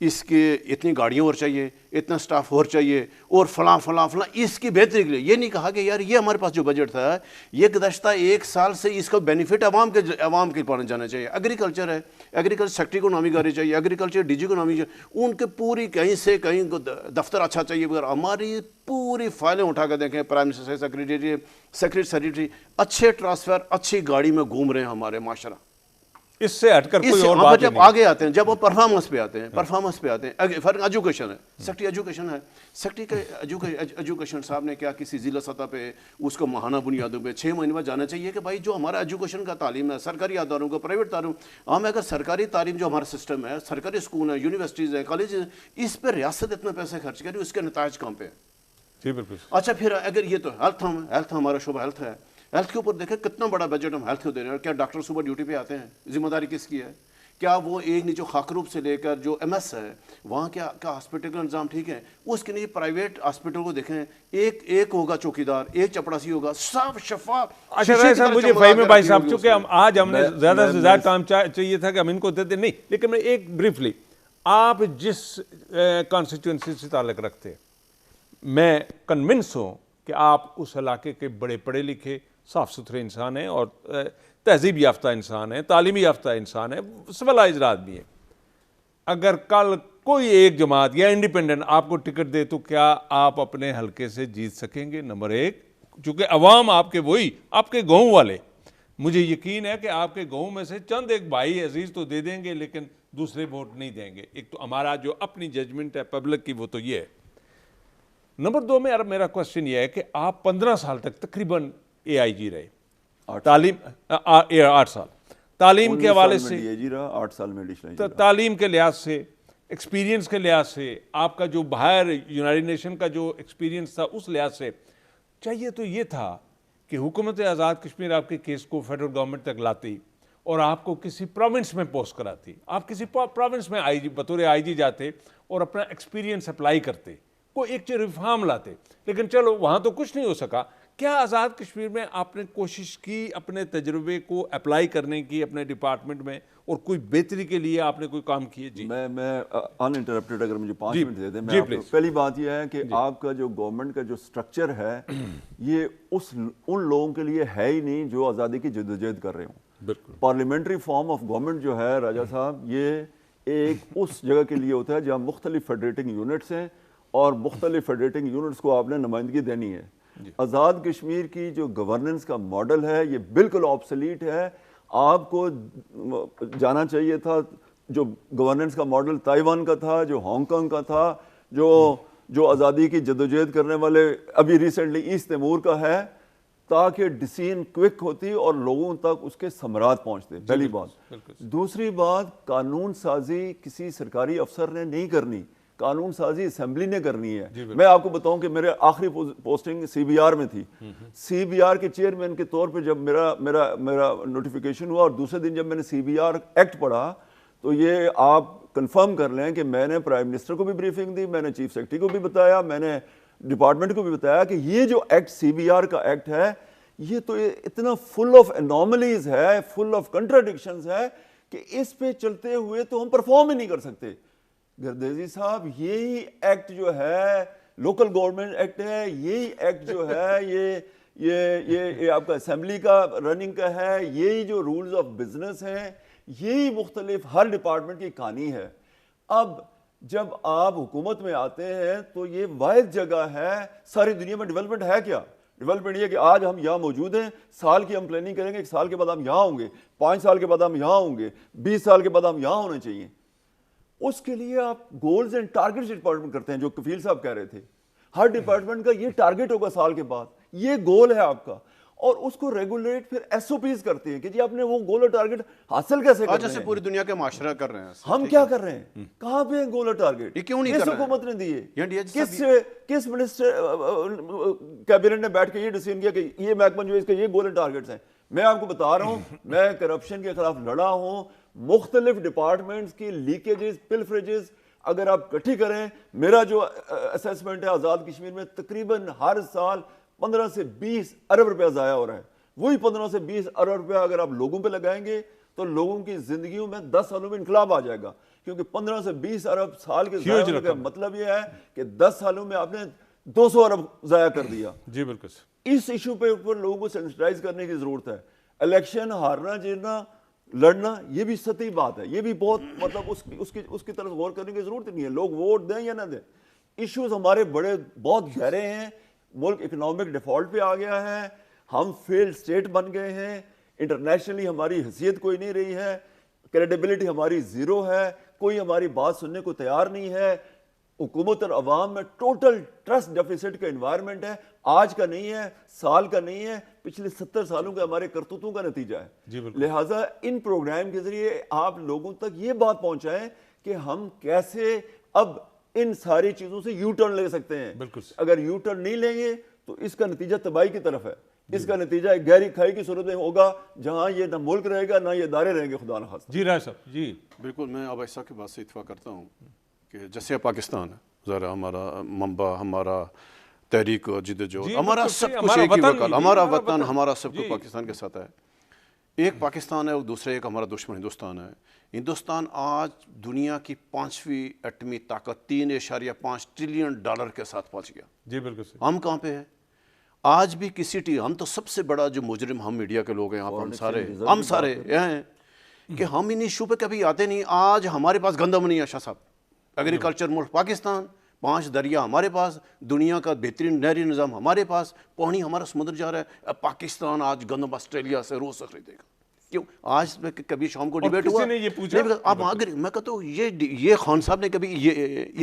اس کے اتنی گاڑیاں اور چاہیے, اتنا سٹاف اور چاہیے, اور فلاں فلاں فلاں, اس کی بہتری کے لیے. یہ نہیں کہا کہ یار یہ ہمارے پاس جو بجٹ تھا یہ گزشتہ 1 سال سے اس کا بینیفٹ عوام کے پاس جانا چاہیے. ایگریکلچر ہے, ایگریکلچر سیکٹری کو نامی گاری چاہیے, ایگریکلچر ڈی جی کو نامی چاہیے, ان کے پوری کہیں سے کہیں دفتر اچھا چاہیے. مگر ہماری پوری فائلیں اٹھا کر دیکھیں, پرائم منسٹر سیکریٹری اچھے ٹرانسفر, اچھی گاڑی میں گھوم رہے ہیں ہمارے معاشرہ. اس سے ہٹ کر کوئی اور بات جب آگے آتے ہیں, جب وہ پرفارمنس پہ آتے ہیں, فرق ایجوکیشن ہے, سیکٹری ایجوکیشن ہے. سیکٹری کے ایجوکیشن صاحب نے کیا کسی ضلع سطح پہ اس کو ماہانہ بنیادوں پہ 6 مہینے بعد جانا چاہیے کہ بھائی جو ہمارا ایجوکیشن کا تعلیم ہے, سرکاری اداروں کو, پرائیویٹ اداروں, ہم اگر سرکاری تعلیم جو ہمارا سسٹم ہے, سرکاری اسکول ہے, یونیورسٹیز ہے, کالجز ہیں, اس پہ ریاست اتنا پیسے خرچ کرے, اس کے نتائج کہاں پہ. جی بالکل. اچھا پھر اگر یہ تو ہیلتھ ہمارا شعبہ ہیلتھ ہے, ہیلتھ کے اوپر دیکھیں کتنا بڑا بجٹ ہم ہیلتھ کو دے رہے ہیں. کیا ڈاکٹر صبح ڈیوٹی پہ آتے ہیں؟ ذمہ داری کس کی ہے؟ کیا وہ ایک نیچے خاکروب سے لے کر جو MS ہے وہاں کیا ہاسپٹل کا نظام ٹھیک ہے؟ اس کے لیے پرائیویٹ ہاسپٹل کو دیکھیں, ایک ہوگا چوکیدار, ایک چپڑاسی ہوگا, صاف شفاف. اچھا صاحب, مجھے فہیم بھائی صاحب, چونکہ آج ہم نے زیادہ سے زیادہ کام چاہیے تھا کہ ہم ان کو دیتے نہیں, لیکن میں ایک بریفلی, آپ جس کانسٹیٹوئنسی سے تعلق رکھتے, میں کنونس ہوں کہ آپ اس علاقے کے بڑے پڑھے لکھے صاف ستھرے انسان ہیں اور تہذیب یافتہ انسان ہیں, تعلیمی یافتہ انسان ہیں, سولائزڈ آدمی ہیں. اگر کل کوئی ایک جماعت یا انڈیپینڈنٹ آپ کو ٹکٹ دے تو کیا آپ اپنے حلقے سے جیت سکیں گے؟ نمبر 1, چونکہ عوام آپ کے وہی آپ کے گاؤں والے, مجھے یقین ہے کہ آپ کے گاؤں میں سے چند ایک بھائی عزیز تو دے دیں گے لیکن دوسرے ووٹ نہیں دیں گے. ایک تو ہمارا جو اپنی ججمنٹ ہے پبلک کی وہ تو یہ ہے. نمبر 2 میں میرا کوشچن یہ ہے کہ آپ 15 سال تک تقریباً AIG رہے, تعلیم 8 سال تعلیم کے حوالے سے, 8 سال میں تعلیم کے لحاظ سے, ایکسپیرینس کے لحاظ سے, آپ کا جو باہر یونائٹڈ نیشن کا جو ایکسپیرینس تھا اس لحاظ سے, چاہیے تو یہ تھا کہ حکومت آزاد کشمیر آپ کے کیس کو فیڈرل گورنمنٹ تک لاتی اور آپ کو کسی پروونس میں پوسٹ کراتی. آپ کسی پروونس میں بطور IG جاتے اور اپنا ایکسپیرینس اپلائی کرتے, کوئی ایک ریفارم لاتے. لیکن چلو وہاں تو کچھ نہیں ہو سکا. کیا آزاد کشمیر میں آپ نے کوشش کی اپنے تجربے کو اپلائی کرنے کی اپنے ڈپارٹمنٹ میں, اور کوئی بہتری کے لیے آپ نے کوئی کام کیے؟ جی میں ان انٹرپٹیڈ اگر مجھے 5 منٹ دے دیں. میں پہلی بات یہ ہے کہ آپ کا جو گورنمنٹ کا جو سٹرکچر ہے یہ ان لوگوں کے لیے ہے ہی نہیں جو آزادی کی جدوجہد کر رہے ہوں. بالکل. پارلیمنٹری فارم آف گورنمنٹ جو ہے راجہ صاحب, یہ ایک اس جگہ کے لیے ہوتا ہے جہاں مختلف فیڈریٹنگ یونٹس ہیں اور مختلف فیڈریٹنگ یونٹس کو آپ نے نمائندگی دینی ہے. آزاد کشمیر کی جو گورننس کا ماڈل ہے یہ بالکل آبسلیٹ ہے. آپ کو جانا چاہیے تھا جو گورننس کا ماڈل تائیوان کا تھا, جو ہانگ کانگ کا تھا, جو آزادی کی جدوجہد کرنے والے ابھی ریسنٹلی ایسٹ تیمور کا ہے, تاکہ ڈیسیژن کوئک ہوتی اور لوگوں تک اس کے ثمرات پہنچتے. پہلی بات. دوسری بات, قانون سازی کسی سرکاری افسر نے نہیں کرنی, قانون سازی اسمبلی نے کرنی ہے. میں آپ کو بتاؤں کہ میرے آخری پوسٹنگ CBR میں تھی. CBR کے چیئرمین کے طور پہ جب میرا نوٹیفیکیشن ہوا اور دوسرے دن جب میں نے CBR ایکٹ پڑھا تو یہ آپ کنفرم کر لیں کہ میں نے پرائم منسٹر کو بھی بریفنگ دی, میں نے چیف سیکرٹری کو بھی بتایا, میں نے ڈپارٹمنٹ کو بھی بتایا کہ یہ جو ایکٹ CBR کا ایکٹ ہے یہ تو اتنا فل آف انوملیز ہے, فل آف کنٹراڈکشنز ہے کہ اس پہ چلتے ہوئے تو ہم پرفارم ہی نہیں کر سکتے. گردیزی صاحب, یہی ایکٹ جو ہے لوکل گورنمنٹ ایکٹ ہے, یہی ایکٹ جو ہے یہ آپ کا اسمبلی کا رننگ کا ہے, یہی جو رولز آف بزنس ہیں, یہی مختلف ہر ڈپارٹمنٹ کی کہانی ہے. اب جب آپ حکومت میں آتے ہیں تو یہ واحد جگہ ہے ساری دنیا میں. ڈیولپمنٹ ہے کیا؟ ڈیولپمنٹ یہ کہ آج ہم یہاں موجود ہیں, سال کی ہم پلاننگ کریں گے, 1 سال کے بعد ہم یہاں ہوں گے, 5 سال کے بعد ہم یہاں ہوں گے, 20 سال کے بعد ہم یہاں ہونے چاہیے. اس کے لیے آپ گولز اینڈ ٹارگیٹس ڈپارٹمنٹ کرتے ہیں, جو کفیل صاحب کہہ رہے تھے. ہر ڈپارٹمنٹ کا یہ ٹارگیٹ ہوگا سال کے بعد, یہ گول ہے آپ کا, اور اس کو ریگولیٹ پھر SOPs کرتے ہیں کہ جی آپ نے وہ گول اور ٹارگیٹ حاصل کیسے کرنا ہے. جیسے پوری دنیا کے معاشرہ کر رہے ہیں. ہم کیا کر رہے ہیں؟ کہاں پہ ہیں گول اور ٹارگیٹ؟ یہ کیوں نہیں کر رہے ہیں؟ کس حکومت نے دیے؟ کس منسٹر کیبنٹ نے بیٹھ کے یہ ڈیسیژن کیا کہ یہ محکمہ جو اس کے یہ گول اور ٹارگیٹس ہیں؟ میں آپ کو بتا رہا ہوں, میں کرپشن کے خلاف لڑا ہوں. مختلف ڈپارٹمنٹس کی لیکیجز, پلفریجز اگر آپ اکٹھی کریں, میرا جو اسیسمنٹ ہے آزاد کشمیر میں تقریباً ہر سال 15 سے 20 ارب روپیہ ضائع ہو رہا ہے. وہی 15 سے 20 ارب روپیہ اگر آپ لوگوں پہ لگائیں گے تو لوگوں کی زندگیوں میں 10 سالوں میں انقلاب آ جائے گا. کیونکہ 15 سے 20 ارب سال کے ضائع ہونے کا مطلب یہ ہے کہ 10 سالوں میں آپ نے 200 ارب ضائع کر دیا. جی بالکل. اس ایشو پہ اوپر لوگوں کو سینسٹائز کرنے کی ضرورت ہے. الیکشن ہارنا جیتنا لڑنا یہ بھی سطحی بات ہے, یہ بھی بہت مطلب اس کی طرف غور کرنے کی ضرورت نہیں ہے. لوگ ووٹ دیں یا نہ دیں, ایشوز ہمارے بڑے بہت گہرے ہیں. ملک اکنامک ڈیفالٹ پہ آ گیا ہے, ہم فیلڈ اسٹیٹ بن گئے ہیں, انٹرنیشنلی ہماری حیثیت کوئی نہیں رہی ہے, کریڈیبلٹی ہماری زیرو ہے, کوئی ہماری بات سننے کو تیار نہیں ہے. حکومت اور عوام میں ٹوٹل ٹرسٹ ڈیفیسٹ کا انوائرمنٹ ہے. آج کا نہیں ہے, سال کا نہیں ہے, پچھلے 70 سالوں کے ہمارے کرتوتوں کا نتیجہ ہے. لہٰذا ان پروگرام کے ذریعے آپ لوگوں تک یہ بات پہنچائیں کہ ہم کیسے اب ان ساری چیزوں سے یو ٹرن لے سکتے ہیں. اگر یو ٹرن نہیں لیں گے تو اس کا نتیجہ تباہی کی طرف ہے. اس کا نتیجہ ایک گہری کھائی کی صورت میں ہوگا جہاں یہ نہ ملک رہے گا نہ یہ ادارے رہیں گے, خدا نخواستہ. جی راج صاحب. جی بالکل, میں اب ایسا کی بات سے اتفاق کرتا ہوں کہ جیسے پاکستان ہے ذرا ہمارا منبع, ہمارا تحریک اور جدوجہد, ہمارا سب کچھ ایک ہی وقت, ہمارا وطن, ہمارا سب کچھ پاکستان کے ساتھ ہے. ایک پاکستان ہے اور دوسرے ایک ہمارا دشمن ہندوستان ہے. ہندوستان آج دنیا کی 5ویں ایٹمی طاقت $3.5 ٹریلین کے ساتھ پہنچ گیا. جی بالکل. ہم کہاں پہ ہیں آج بھی کسی ہم تو سب سے بڑا جو مجرم ہم میڈیا کے لوگ ہیں یہاں پر, ہم سارے ہیں کہ ہم ان ایشو پہ کبھی آتے نہیں. آج ہمارے پاس گندم نہیں ہے شاہ صاحب. ایگریکلچر ملک پاکستان, 5 دریا ہمارے پاس, دنیا کا بہترین نہری نظام ہمارے پاس, پانی ہمارا سمندر جا رہا ہے. پاکستان آج گندم آسٹریلیا سے روز سے خریدے گا. کیوں؟ آج کبھی شام کو ڈیبیٹ ہوا اب اگر میں کہتا ہوں یہ خان صاحب نے کبھی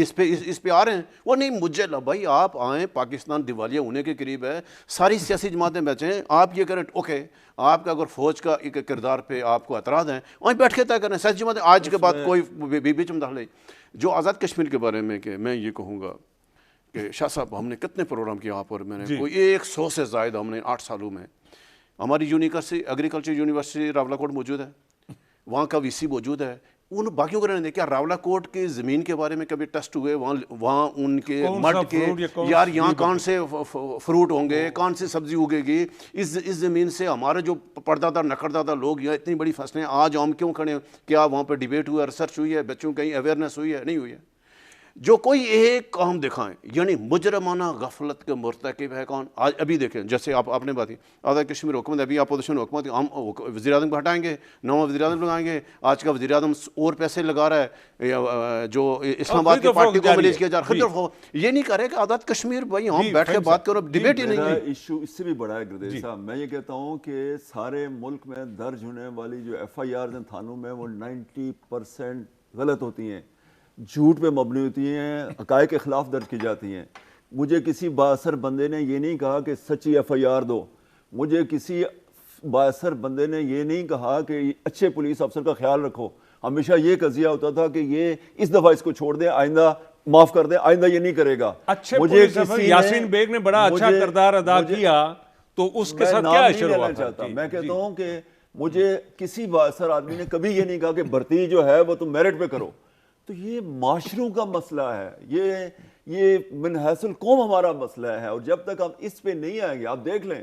اس پہ آ رہے ہیں وہ نہیں, مجھے بھائی آپ آئیں, پاکستان دیوالیہ ہونے کے قریب ہے, ساری سیاسی جماعتیں بیٹھیں, آپ یہ کریں اوکے, آپ کا اگر فوج کا ایک کردار پہ آپ کو اعتراض ہیں وہیں بیٹھ کے طے کریں سیاسی جماعتیں. آج کے بعد کوئی بیچ میں داخل. جو آزاد کشمیر کے بارے میں کہ میں یہ کہوں گا کہ شاہ صاحب ہم نے کتنے پروگرام کیے یہاں پر, میں نے کوئی 100 سے زائد ہم نے 8 سالوں میں. ہماری یونیورسٹی ایگریکلچر یونیورسٹی راولا کوٹ موجود ہے, وہاں کا وی سی موجود ہے. ان باقیوں کو رہنے دیں, کیا راولا کوٹ کی زمین کے بارے میں کبھی ٹیسٹ ہوئے وہاں ان کے مڈ کے یار یہاں کون سے فروٹ ہوں گے, کون سی سبزی اگے گی, اس زمین سے ہمارے جو پردادا نکردادا لوگ یہاں اتنی بڑی فصلیں آج ہم کیوں کھڑے ہیں؟ کیا وہاں پہ ڈیبیٹ ہوا, ریسرچ ہوئی ہے, بچوں کہیں اویئرنیس ہوئی ہے؟ نہیں ہوئی ہے. جو کوئی ایک کام دکھائیں یعنی مجرمانہ غفلت کے مرتکب ہے کون؟ آج ابھی دیکھیں جیسے آپ نے بات کی آزاد کشمیر حکومت, ابھی اپوزیشن حکومت, ہم وزیر اعظم کو ہٹائیں گے, نواں وزیر اعظم لگائیں گے. آج کا وزیر اعظم اور پیسے لگا رہا ہے, جو اسلام آباد کی پارٹی کو ملیج کیا جا رہا ہے. یہ نہیں کہہ رہے کہ آزاد کشمیر بھائی ہم بیٹھ کے بات کرو, ڈیبیٹ ہی نہیں ہے. ایشو اس سے بھی بڑا ہے گردیش صاحب. میں یہ کہتا ہوں کہ سارے ملک میں درج ہونے والی جو FIRs ہیں تھانوں میں وہ 90% غلط ہوتی ہیں, جھوٹ پہ مبنی ہوتی ہیں, حقائق کے خلاف درج کی جاتی ہیں. مجھے کسی بااثر بندے نے یہ نہیں کہا کہ سچی FIR دو, مجھے کسی بااثر بندے نے یہ نہیں کہا کہ اچھے پولیس افسر کا خیال رکھو. ہمیشہ یہ قضیہ ہوتا تھا کہ یہ اس دفعہ اس کو چھوڑ دیں, آئندہ معاف کر دیں, آئندہ یہ نہیں کرے گا. اچھے پولیس افسر یاسین بیگ نے بڑا اچھا کردار ادا کیا, تو اس کے ساتھ کیا اشارہ ہوا تھا؟ میں کہتا ہوں کہ مجھے کسی بااثر آدمی نے کبھی یہ نہیں کہا کہ بھرتی جو ہے وہ تم میرٹ پہ کرو. تو یہ معاشروں کا مسئلہ ہے, یہ من حیث القوم ہمارا مسئلہ ہے. اور جب تک ہم اس پہ نہیں آئیں گے, آپ دیکھ لیں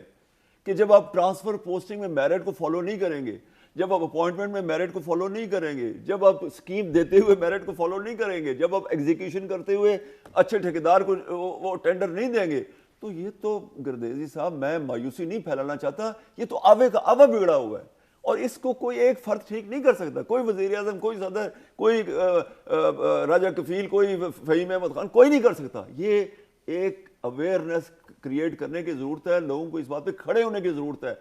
کہ جب آپ ٹرانسفر پوسٹنگ میں میرٹ کو فالو نہیں کریں گے, جب آپ اپوائنٹمنٹ میں میرٹ کو فالو نہیں کریں گے, جب آپ اسکیم دیتے ہوئے میرٹ کو فالو نہیں کریں گے, جب آپ ایگزیکیوشن کرتے ہوئے اچھے ٹھیکیدار کو وہ ٹینڈر نہیں دیں گے, تو یہ تو گردیزی صاحب میں مایوسی نہیں پھیلانا چاہتا, یہ تو آوے کا آوا بگڑا ہوا ہے. اور اس کو کوئی ایک فرد ٹھیک نہیں کر سکتا, کوئی وزیر اعظم, کوئی صدر, کوئی راجہ کفیل, کوئی فہیم احمد خان, کوئی نہیں کر سکتا. یہ ایک اویئرنیس کریٹ کرنے کی ضرورت ہے, لوگوں کو اس بات پہ کھڑے ہونے کی ضرورت ہے.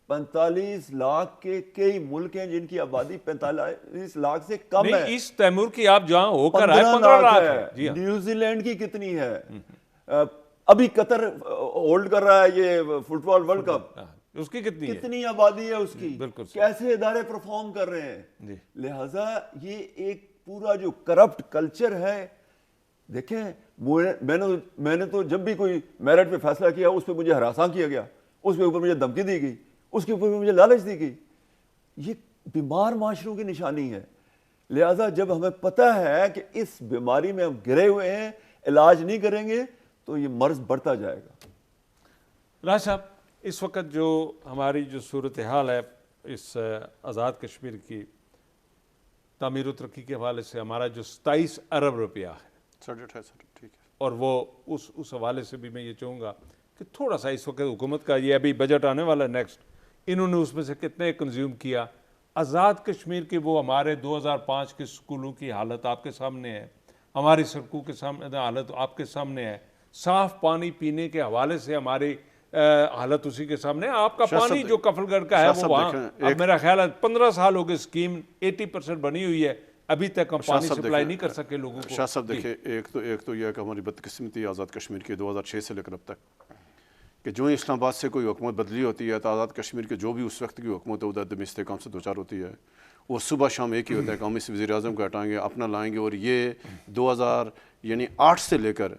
45 لاکھ کے کئی ملک ہیں جن کی آبادی 45 لاکھ سے کم ہے. اس تیمور کی آپ جہاں ہو کر آئے 15 لاکھ ہے. نیوزی لینڈ کی کتنی ہے؟ ابھی قطر ہولڈ کر رہا ہے یہ فٹ بال ورلڈ کپ, اس کی کتنی آبادی ہے اس کی, کیسے ادارے پرفارم کر رہے ہیں. لہٰذا یہ ایک پورا جو کرپٹ کلچر ہے, دیکھیں میں نے تو جب بھی کوئی میرٹ پہ فیصلہ کیا اس پہ مجھے ہراساں کیا گیا, اس کے اوپر مجھے دھمکی دی گئی, اس کے اوپر مجھے لالچ دی گئی. یہ بیمار معاشروں کی نشانی ہے. لہٰذا جب ہمیں پتہ ہے کہ اس بیماری میں ہم گرے ہوئے ہیں, علاج نہیں کریں گے تو یہ مرض بڑھتا جائے گا. راج صاحب, اس وقت جو ہماری جو صورتحال ہے اس آزاد کشمیر کی, تعمیر و ترقی کے حوالے سے ہمارا جو 27 ارب روپیہ ہے، 28.5 ٹھیک ہے، اور وہ اس حوالے سے بھی میں یہ چاہوں گا کہ تھوڑا سا اس وقت حکومت کا یہ ابھی بجٹ آنے والا ہے نیکسٹ، انہوں نے اس میں سے کتنے کنزیوم کیا. آزاد کشمیر کے وہ ہمارے 2005 کے اسکولوں کی حالت آپ کے سامنے ہے، ہماری سڑکوں کے سامنے حالت آپ کے سامنے ہے، صاف پانی پینے کے حوالے سے ہماری حالت اسی کے سامنے ہے. آپ کا پانی جو کفل گڑھ کا ہے وہ وہاں اب میرا خیال ہے 15 سال ہو گئے اسکیم 80% بنی ہوئی ہے، ابھی تک ہم پانی سپلائی نہیں کر سکے لوگوں کو. شاہ صاحب دیکھیں، ایک تو یہ ہے کہ ہماری بدقسمتی آزاد کشمیر کی 2006 سے لے کر اب تک کہ جو اسلام آباد سے کوئی حکومت بدلی ہوتی ہے تو آزاد کشمیر کے جو بھی اس وقت کی حکومت ہے ادھر عدم استحکام سے دوچار ہوتی ہے. وہ صبح شام ایک ہی ہوتا ہے کہ ہم اس وزیر اعظم کو ہٹائیں گے، اپنا لائیں گے، اور یہ 2008 سے لے کر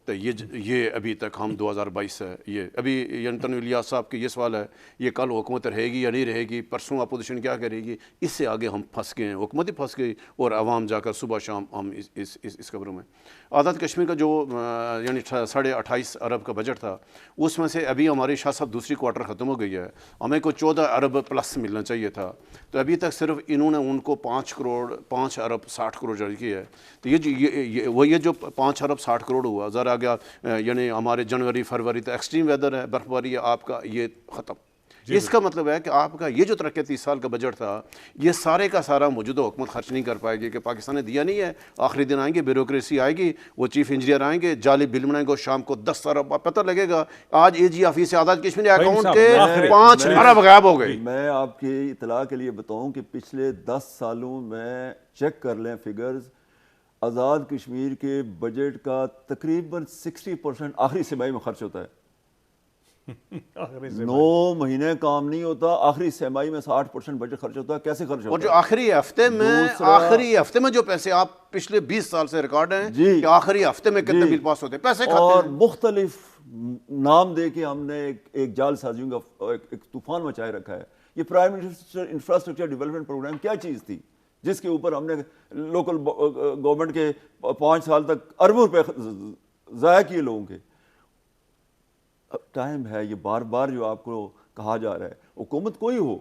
تو یہ ابھی تک ہم 2022 ہے. یہ ابھی تنویر الیاس صاحب کے یہ سوال ہے یہ کل حکومت رہے گی یا نہیں رہے گی، پرسوں اپوزیشن کیا کرے گی، اس سے آگے ہم پھنس گئے ہیں، حکومت ہی پھنس گئی اور عوام جا کر صبح شام ہم اس خبروں میں. آزاد کشمیر کا جو 28.5 ارب کا بجٹ تھا اس میں سے ابھی ہماری شاہ صاحب دوسری کوارٹر ختم ہو گئی ہے، ہمیں کو 14 ارب پلس ملنا چاہیے تھا، تو ابھی تک صرف انہوں نے ان کو 5 ارب 60 کروڑ جاری کی ہے. تو یہ جو 5 ارب 60 کروڑ ہوا ذرا گیا، ہمارے جنوری فروری تو ایکسٹریم ویدر ہے، برف باری ہے، آپ کا یہ ختم. اس کا مطلب ہے کہ آپ کا یہ جو ترقی 30 سال کا بجٹ تھا یہ سارے کا سارا موجودہ حکومت خرچ نہیں کر پائے گی، کہ پاکستان نے دیا نہیں ہے. آخری دن آئیں گے، بیوروکریسی آئے گی، وہ چیف انجینئر آئیں گے، جعلی بل بنائیں گے، شام کو 10 ارب پتہ لگے گا. آج اے جی آفس سے آزاد کشمیر اکاؤنٹ کے 5 ارب غائب ہو گئی. میں آپ کی اطلاع کے لیے بتاؤں کہ پچھلے 10 سالوں میں چیک کر لیں فگرز، آزاد کشمیر کے بجٹ کا تقریباً 60% آخری سہ میں خرچ ہوتا ہے. 9 مہینے کام نہیں ہوتا، آخری سہ میں 60% بجٹ خرچ ہوتا ہے. کیسے خرچ ہوتا ہے؟ اور جو آخری ہفتے میں جو پیسے آپ پچھلے 20 سال سے ریکارڈ ہیں کہ آخری ہفتے میں کتنے بل پاس ہوتے ہیں، پیسے کھاتے ہیں. اور مختلف نام دے کے ہم نے ایک جال سازیوں کا ایک طوفان مچائے رکھا ہے. یہ prime minister infrastructure development programme کیا چیز تھی جس کے اوپر ہم نے لوکل گورنمنٹ کے 5 سال تک اربوں روپے ضائع کیے لوگوں کے. ٹائم ہے یہ بار بار جو آپ کو کہا جا رہا ہے، حکومت کوئی ہو،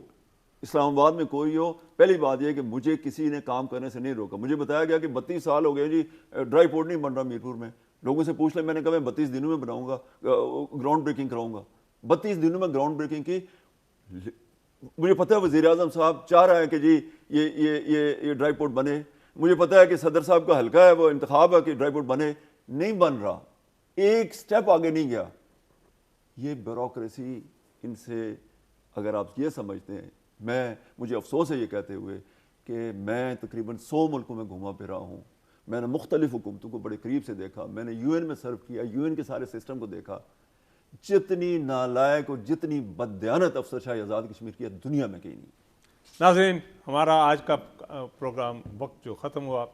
اسلام آباد میں کوئی ہو، پہلی بات یہ کہ مجھے کسی نے کام کرنے سے نہیں روکا. مجھے بتایا گیا کہ 32 سال ہو گئے جی ڈرائی پورٹ نہیں بن رہا میرپور میں. لوگوں سے پوچھ لیں، میں نے کہا میں 32 دنوں میں بناؤں گا، گراؤنڈ بریکنگ کراؤں گا. 32 دنوں میں گراؤنڈ بریکنگ کی. مجھے پتہ ہے وزیر اعظم صاحب چاہ رہے ہیں کہ جی یہ ڈرائی پورٹ بنے. مجھے پتہ ہے کہ صدر صاحب کا حلقہ ہے، وہ انتخاب ہے کہ ڈرائی پورٹ بنے. نہیں بن رہا، ایک سٹیپ آگے نہیں گیا. یہ بیوروکریسی، ان سے اگر آپ یہ سمجھتے ہیں، مجھے افسوس ہے یہ کہتے ہوئے کہ میں تقریباً 100 ملکوں میں گھوما پھرا ہوں. میں نے مختلف حکومتوں کو بڑے قریب سے دیکھا، میں نے UN میں سرو کیا، UN کے سارے سسٹم کو دیکھا. جتنی نالائق اور جتنی بددیانت افسرشاہی آزاد کشمیر کی دنیا میں کہیں نہیں. ناظرین، ہمارا آج کا پروگرام وقت جو ختم ہوا،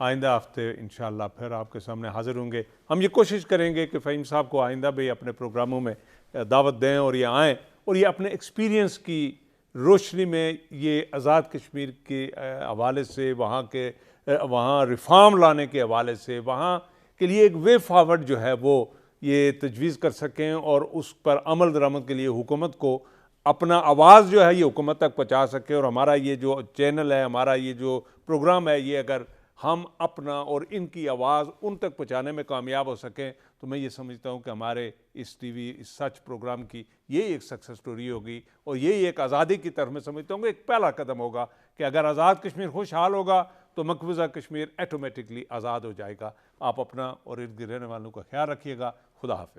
آئندہ ہفتے انشاءاللہ پھر آپ کے سامنے حاضر ہوں گے. ہم یہ کوشش کریں گے کہ فہیم صاحب کو آئندہ بھی اپنے پروگراموں میں دعوت دیں اور یہ آئیں اور یہ اپنے ایکسپیرینس کی روشنی میں یہ آزاد کشمیر کے حوالے سے، وہاں ریفارم لانے کے حوالے سے، وہاں کے لیے ایک وے فارورڈ جو ہے وہ یہ تجویز کر سکیں اور اس پر عمل درآمد کے لیے حکومت کو اپنا آواز جو ہے یہ حکومت تک پہنچا سکے. اور ہمارا یہ جو چینل ہے، ہمارا یہ جو پروگرام ہے، یہ اگر ہم اپنا اور ان کی آواز ان تک پہنچانے میں کامیاب ہو سکیں تو میں یہ سمجھتا ہوں کہ ہمارے اس ٹی وی اس سچ پروگرام کی یہی ایک سکسیس سٹوری ہوگی اور یہی ایک آزادی کی طرف میں سمجھتا ہوں کہ ایک پہلا قدم ہوگا کہ اگر آزاد کشمیر خوشحال ہوگا تو مقبوضہ کشمیر ایٹومیٹکلی آزاد ہو جائے گا. آپ اپنا اور ارد گرد رہنے والوں کا خیال رکھیے گا. خدا حافظ.